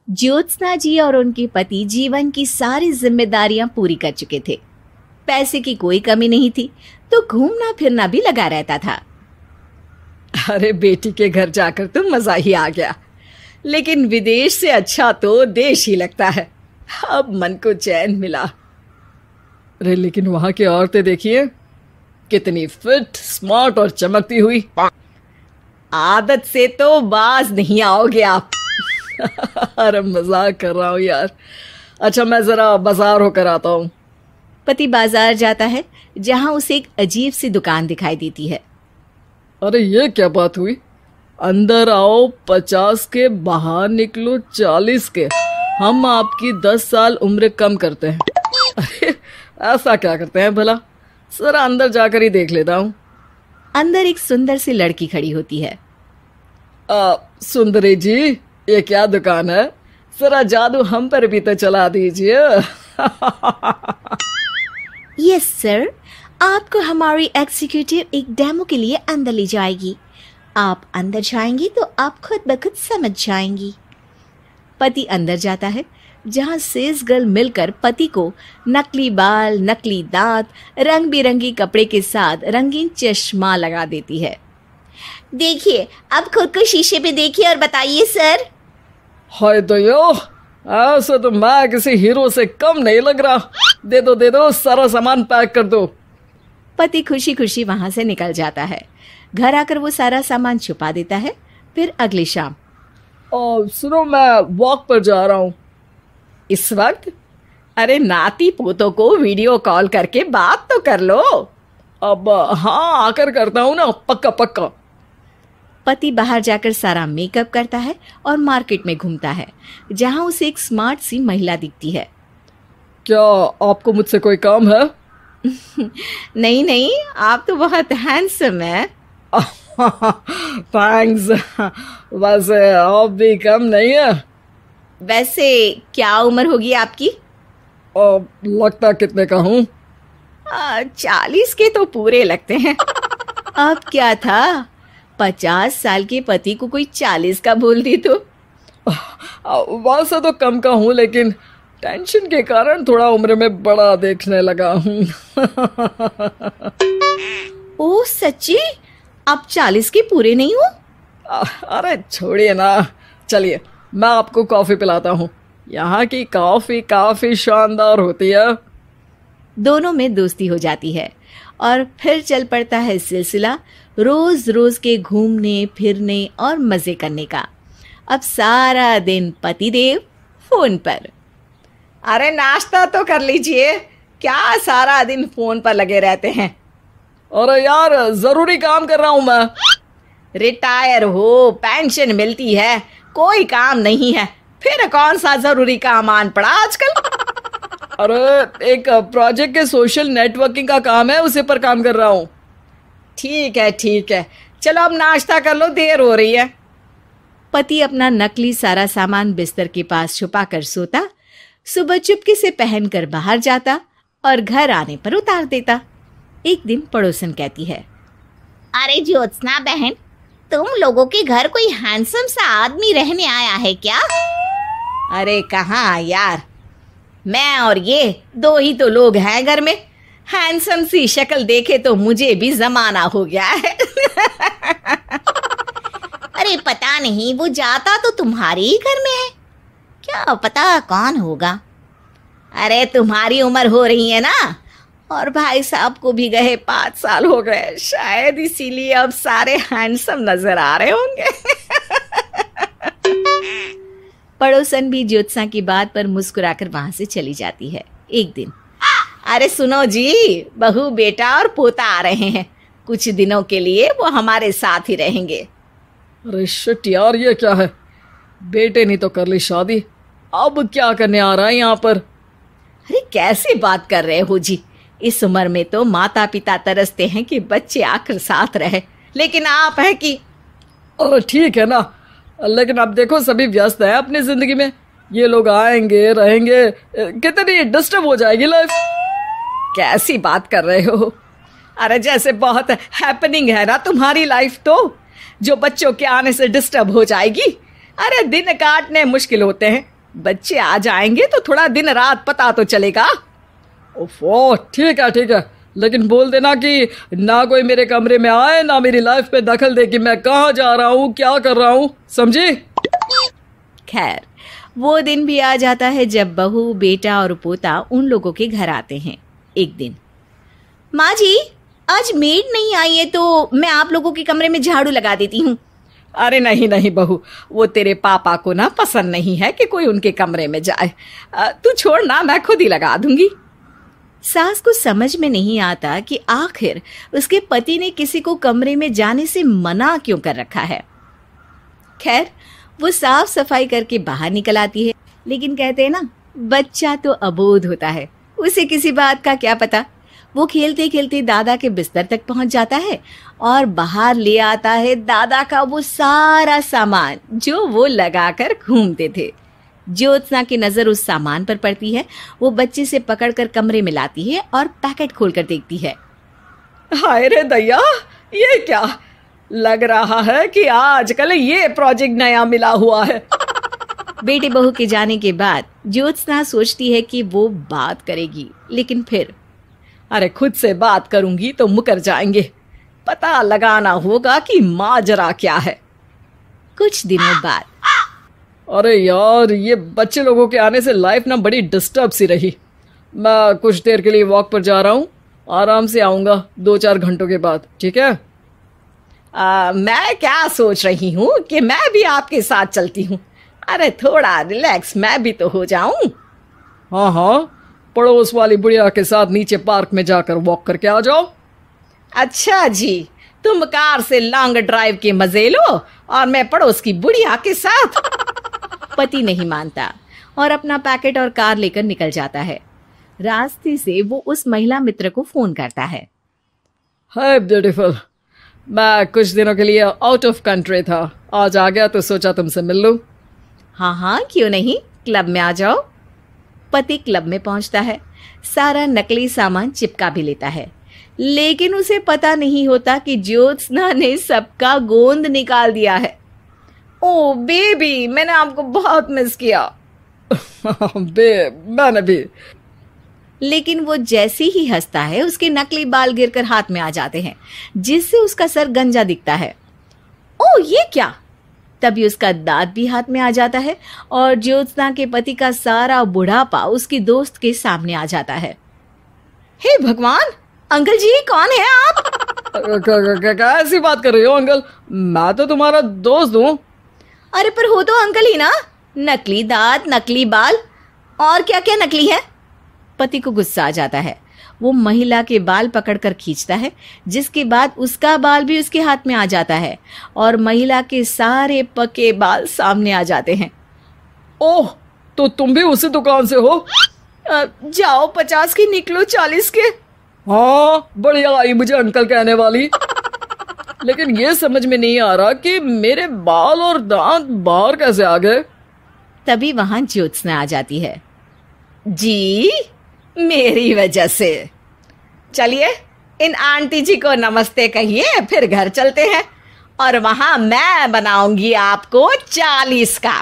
ज्योत्सना जी और उनके पति जीवन की सारी जिम्मेदारियां पूरी कर चुके थे। पैसे की कोई कमी नहीं थी, तो घूमना फिरना भी लगा रहता था। अरे बेटी के घर जाकर तो मजा ही आ गया, लेकिन विदेश से अच्छा तो देश ही लगता है। अब मन को चैन मिला। अरे लेकिन वहां की औरतें देखिए, कितनी फिट, स्मार्ट और चमकती हुई। आदत से तो बाज नहीं आओगे आप। अरे मजाक कर रहा हूँ यार। अच्छा मैं जरा बाजार होकर आता हूँ। पति बाजार जाता है, जहां उसे एक अजीब सी दुकान दिखाई देती है। अरे ये क्या बात हुई? अंदर आओ 50 के, बाहर निकलो 40 के। हम आपकी 10 साल उम्र कम करते हैं। अरे ऐसा क्या करते हैं भला? जरा अंदर जाकर ही देख लेता हूँ। अंदर एक सुंदर सी लड़की खड़ी होती है। सुंदरी जी, ये क्या दुकान है? जरा जादू हम पर भी तो चला दीजिए। यस सर, आपको हमारी एग्जीक्यूटिव एक डेमो के लिए अंदर ले जाएगी। आप अंदर जाएंगी तो आप खुद ब खुद समझ जाएंगी। पति अंदर जाता है, जहां सेल्स गर्ल मिलकर पति को नकली बाल, नकली दांत, रंग बिरंगी कपड़े के साथ रंगीन चश्मा लगा देती है। देखिए, अब खुद को शीशे पे देखिए और बताइए सर। हाय दयो, ऐसे तो मैं किसी हीरो से कम नहीं लग रहा। दे दो, सारा सामान पैक कर दो। पति खुशी खुशी वहां से निकल जाता है। घर आकर वो सारा सामान छुपा देता है। फिर अगली शाम, सुनो मैं वॉक पर जा रहा हूँ। इस वक्त? अरे नाती पोतों को वीडियो कॉल करके बात तो कर लो। अब हाँ, आकर करता हूँ ना, पक्का पक्का। पति बाहर जाकर सारा मेकअप करता है और मार्केट में घूमता है, जहां उसे एक स्मार्ट सी महिला दिखती है। क्या आपको मुझसे कोई काम है? नहीं नहीं, आप तो बहुत हैंडसम है। थैंक्स। वैसे आप भी कम नहीं है। वैसे क्या उम्र होगी आपकी? लगता कितने का हूँ? 40 के तो पूरे लगते हैं। अब क्या था, 50 साल के पति को कोई 40 का बोल दी तो? वैसे तो कम का हूँ, लेकिन टेंशन के कारण थोड़ा उम्र में बड़ा देखने लगा हूँ। ओह सच्ची? आप 40 के पूरे नहीं हो? अरे छोड़िए ना, चलिए मैं आपको कॉफी पिलाता हूँ। यहाँ की कॉफी काफी शानदार होती है। दोनों में दोस्ती हो जाती है और फिर चल पड़ता है सिलसिला रोज रोज के घूमने फिरने और मजे करने का। अब सारा दिन पतिदेव फोन पर। अरे नाश्ता तो कर लीजिए, क्या सारा दिन फोन पर लगे रहते हैं? अरे यार जरूरी काम कर रहा हूं मैं। रिटायर हो, पेंशन मिलती है, कोई काम नहीं है, फिर कौन सा जरूरी काम आन पड़ा आजकल? अरे एक प्रोजेक्ट के सोशल नेटवर्किंग का काम है, उसी पर काम कर रहा हूँ। ठीक है, चलो अब नाश्ता कर लो, देर हो रही है। पति अपना नकली सारा सामान बिस्तर के पास छुपा कर सोता, सुबह चुपके से पहनकर बाहर जाता और घर आने पर उतार देता। एक दिन पड़ोसन कहती है, अरे ज्योत्सना बहन, तुम लोगों के घर कोई हैंडसम सा आदमी रहने आया है क्या? अरे कहाँ यार, मैं और ये दो ही तो लोग हैं घर में। हैंडसम सी शक्ल देखे तो मुझे भी जमाना हो गया है। अरे पता नहीं, वो जाता तो तुम्हारे ही घर में है, क्या पता कौन होगा। अरे तुम्हारी उम्र हो रही है ना, और भाई साहब को भी गए 5 साल हो गए, शायद इसीलिए अब सारे हैंडसम नजर आ रहे होंगे। पड़ोसन भी ज्योत्सना की बात पर मुस्कुराकर वहां से चली जाती है। एक दिन, अरे सुनो जी, बहू बेटा और पोता आ रहे हैं, कुछ दिनों के लिए वो हमारे साथ ही रहेंगे। अरे शिट यार, ये क्या है? बेटे ने तो कर ली शादी, अब क्या करने आ रहा है यहाँ पर? अरे कैसी बात कर रहे हो जी, इस उम्र में तो माता पिता तरसते हैं कि बच्चे आकर साथ रहे, लेकिन आप हैं कि। अरे ठीक है ना, लेकिन अब देखो सभी व्यस्त हैं अपनी जिंदगी में, ये लोग आएंगे रहेंगे, कितनी डिस्टर्ब हो जाएगी लाइफ। कैसी बात कर रहे हो? अरे जैसे बहुत हैपनिंग है ना तुम्हारी लाइफ, तो जो बच्चों के आने से डिस्टर्ब हो जाएगी। अरे दिन काटने मुश्किल होते हैं, बच्चे आ जाएंगे तो थोड़ा दिन रात पता तो चलेगा। ओफो, ठीक है, लेकिन बोल देना कि ना कोई मेरे कमरे में आए, ना मेरी लाइफ पे दखल दे कि मैं कहाँ जा रहा हूँ, क्या कर रहा हूँ, समझी? खैर, वो दिन भी आ जाता है जब बहू, बेटा और पोता उन लोगों के घर आते हैं। एक दिन, माँ जी, आज मेड नहीं आई है तो मैं आप लोगों के कमरे में झाड़ू लगा देती हूँ। अरे नहीं बहू, वो तेरे पापा को ना पसंद नहीं है कि कोई उनके कमरे में जाए। तू छोड़ ना, मैं खुद ही लगा दूंगी। सास को समझ में नहीं आता कि आखिर उसके पति ने किसी को कमरे में जाने से मना क्यों कर रखा है। खैर, वो साफ सफाई करके बाहर निकल आती है, लेकिन कहते हैं ना, बच्चा तो अबोध होता है, उसे किसी बात का क्या पता। वो खेलते खेलते दादा के बिस्तर तक पहुंच जाता है और बाहर ले आता है दादा का वो सारा सामान जो वो लगाकर घूमते थे। ज्योत्सना की नजर उस सामान पर पड़ती है। वो बच्चे से पकड़कर कमरे में लाती है और पैकेट खोलकर देखती है। हाय रे दैया, ये क्या लग रहा है कि आजकल ये प्रोजेक्ट नया मिला हुआ है। बेटे बहू के जाने के बाद ज्योत्सना सोचती है कि वो बात करेगी, लेकिन फिर अरे खुद से बात करूंगी तो मुकर जाएंगे। पता लगाना होगा कि माजरा क्या है। कुछ दिनों बाद, अरे यार, ये बच्चे लोगों के आने से लाइफ ना बड़ी डिस्टर्ब सी रही। मैं कुछ देर के लिए वॉक पर जा रहा हूँ, आराम से आऊँगा 2-4 घंटों के बाद, ठीक है? मैं क्या सोच रही हूँ कि मैं भी आपके साथ चलती हूँ। अरे थोड़ा रिलैक्स मैं भी तो हो जाऊं। हाँ, पड़ोस वाली बुढ़िया के साथ नीचे पार्क में जाकर वॉक करके आ जाओ। अच्छा जी, तुम कार से लॉन्ग ड्राइव के मजे लो और मैं पड़ोस की बुढ़िया के साथ। पति नहीं मानता और अपना पैकेट और कार लेकर निकल जाता है। रास्ते से वो उस महिला मित्र को फोन करता है। हाय ब्यूटीफुल, मैं कुछ दिनों के लिए आउट ऑफ कंट्री था, आज आ गया तो सोचा तुमसे मिल लूं। हाँ, क्यों नहीं, क्लब में आ जाओ। पति क्लब में पहुंचता है, सारा नकली सामान चिपका भी लेता है, लेकिन उसे पता नहीं होता कि ज्योत्सना ने सबका गोंद निकाल दिया है। ओ बेबी, मैंने आपको बहुत मिस किया। मैंने भी। लेकिन वो जैसे ही हंसता है, उसके नकली बाल गिरकर हाथ में आ जाते हैं, जिससे उसका सर गंजा दिखता है। ओ ये क्या! तभी उसका दांत भी हाथ में आ जाता है और ज्योत्सना के पति का सारा बुढ़ापा उसकी दोस्त के सामने आ जाता है। हे भगवान, अंकल जी कौन है आप? कैसी बात कर रही हो अंकल, मैं तो तुम्हारा दोस्त हूँ। अरे पर हो तो अंकल ही ना। नकली दांत, नकली बाल और क्या क्या नकली है। पति को गुस्सा आ जाता है। वो महिला के बाल पकड़कर खींचता है, जिसके बाद उसका बाल भी उसके हाथ में आ जाता है और महिला के सारे पके बाल सामने आ जाते हैं। ओह, तो तुम भी उसी दुकान से हो? जाओ 50 की निकलो 40 के। हाँ, बढ़िया आई मुझे अंकल कहने वाली। लेकिन ये समझ में नहीं आ रहा कि मेरे बाल और दांत बाहर कैसे आ गए। तभी वहां ज्योत्सना आ जाती है। जी, मेरी वजह से। चलिए इन आंटी जी को नमस्ते कहिए, फिर घर चलते हैं और वहां मैं बनाऊंगी आपको 40 का।